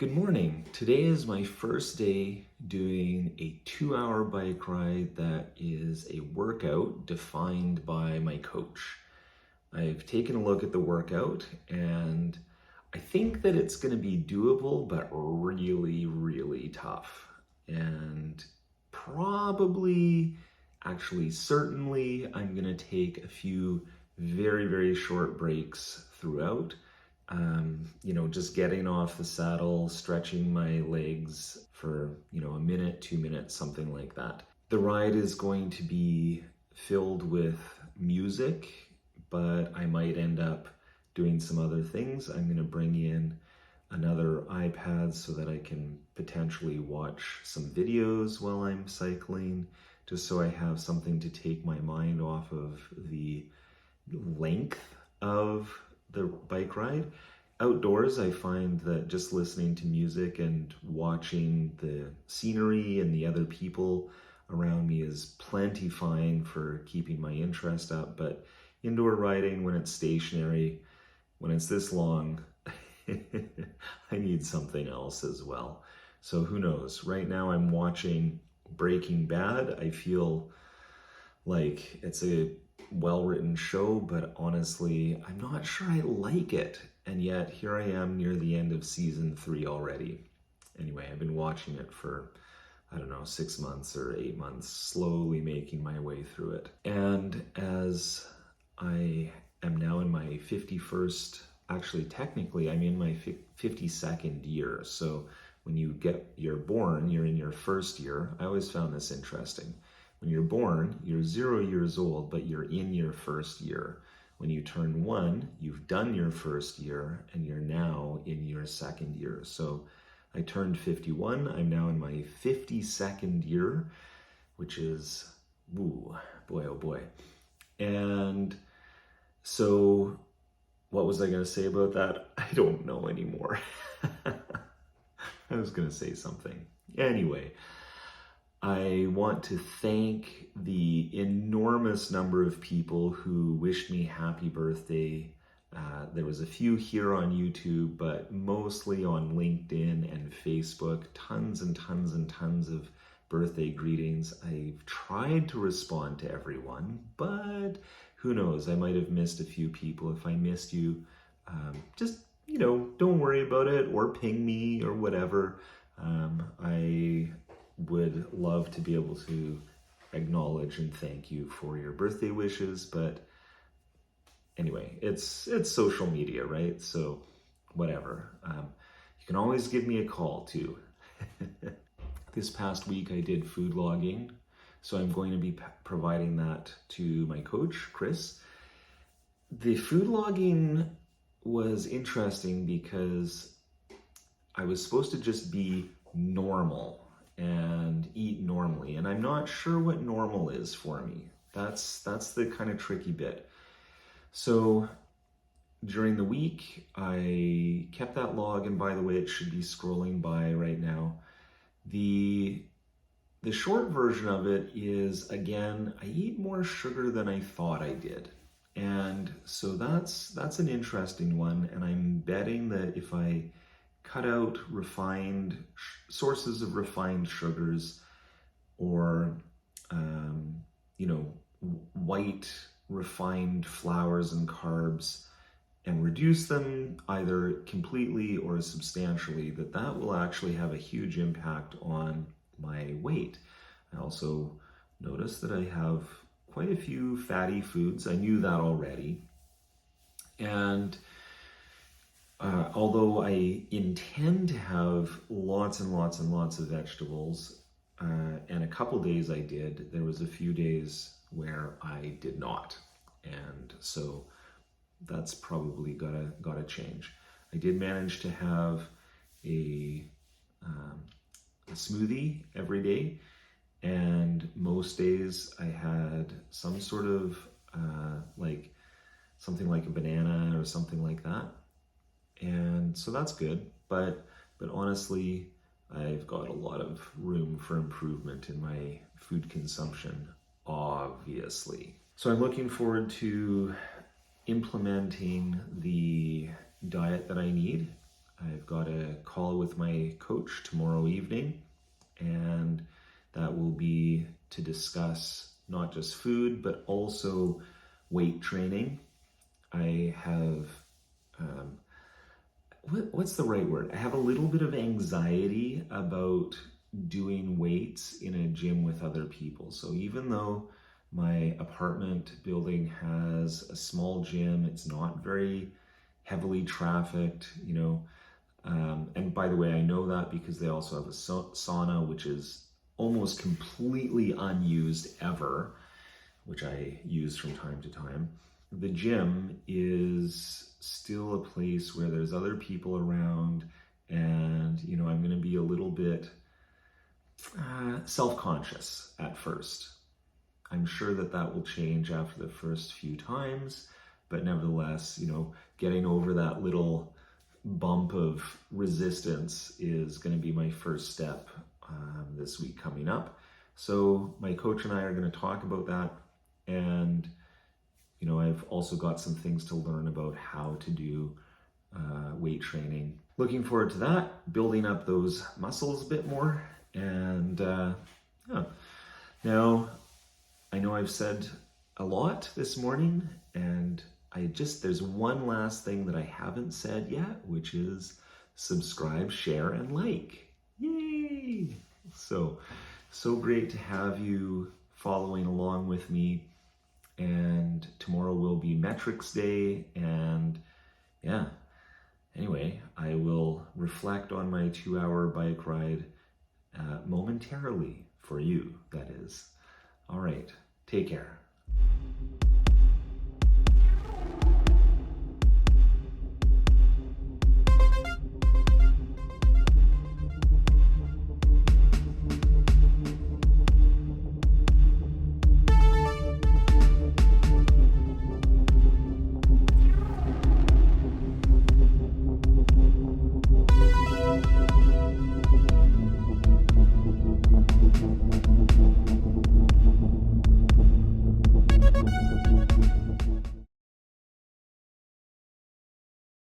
Good morning. Today is my first day doing a 2-hour bike ride that is a workout defined by my coach. I've taken a look at the workout and I think that it's going to be doable, but really, really tough. And certainly, I'm going to take a few very, very short breaks throughout. Just getting off the saddle, stretching my legs for, a minute, 2 minutes, something like that. The ride is going to be filled with music, but I might end up doing some other things. I'm going to bring in another iPad so that I can potentially watch some videos while I'm cycling, just so I have something to take my mind off of the length of the bike ride. Outdoors, I find that just listening to music and watching the scenery and the other people around me is plenty fine for keeping my interest up. But indoor riding, when it's stationary, when it's this long, I need something else as well. So who knows? Right now I'm watching Breaking Bad. I feel like it's a well-written show, but honestly, I'm not sure I like it. And yet here I am near the end of season 3 already. Anyway, I've been watching it for, 6 months or 8 months, slowly making my way through it. And as I am now in my 51st, actually technically I'm in my 52nd year. So when you're born, you're in your first year. I always found this interesting. When you're born, you're 0 years old, but you're in your first year. When you turn 1, you've done your first year, and you're now in your second year. So I turned 51. I'm now in my 52nd year, which is, ooh, boy, oh boy. And so what was I going to say about that? I don't know anymore. I was going to say something. Anyway, I want to thank the enormous number of people who wished me happy birthday. There was a few here on YouTube, but mostly on LinkedIn and Facebook. Tons and tons and tons of birthday greetings. I've tried to respond to everyone, but who knows? I might have missed a few people. If I missed you, just, don't worry about it, or ping me or whatever. I would love to be able to acknowledge and thank you for your birthday wishes, but anyway, it's social media, right? So whatever. You can always give me a call too. This past week I did food logging, so I'm going to be providing that to my coach, Chris. The food logging was interesting because I was supposed to just be normal and eat normally, and I'm not sure what normal is for me. That's the kind of tricky bit. So during the week, I kept that log, and by the way, it should be scrolling by right now. The short version of it is, again, I eat more sugar than I thought I did. And so that's an interesting one, and I'm betting that if I cut out sources of refined sugars, or white refined flours and carbs, and reduce them either completely or substantially, that will actually have a huge impact on my weight. I also noticed that I have quite a few fatty foods. I knew that already. And although I intend to have lots and lots and lots of vegetables, and a couple days I did, there was a few days where I did not. And so that's probably gotta change. I did manage to have a smoothie every day, and most days I had some sort of something like a banana or something like that. And so that's good, but honestly, I've got a lot of room for improvement in my food consumption, obviously. So I'm looking forward to implementing the diet that I need. I've got a call with my coach tomorrow evening, and that will be to discuss not just food, but also weight training. I have, what's the right word? I have a little bit of anxiety about doing weights in a gym with other people. So even though my apartment building has a small gym, it's not very heavily trafficked, you know. And by the way, I know that because they also have a sauna, which is almost completely unused ever, which I use from time to time. The gym is still a place where there's other people around, and you know, I'm going to be a little bit self-conscious at first. I'm sure that that will change after the first few times, but nevertheless, you know, getting over that little bump of resistance is going to be my first step this week coming up. So my coach and I are going to talk about that, and you know, I've also got some things to learn about how to do weight training. Looking forward to that, building up those muscles a bit more. And yeah. Now, I know I've said a lot this morning, and there's one last thing that I haven't said yet, which is subscribe, share, and like. Yay! So great to have you following along with me. And tomorrow will be metrics day, and yeah, anyway, I will reflect on my 2-hour bike ride momentarily for you, that is. All right, take care.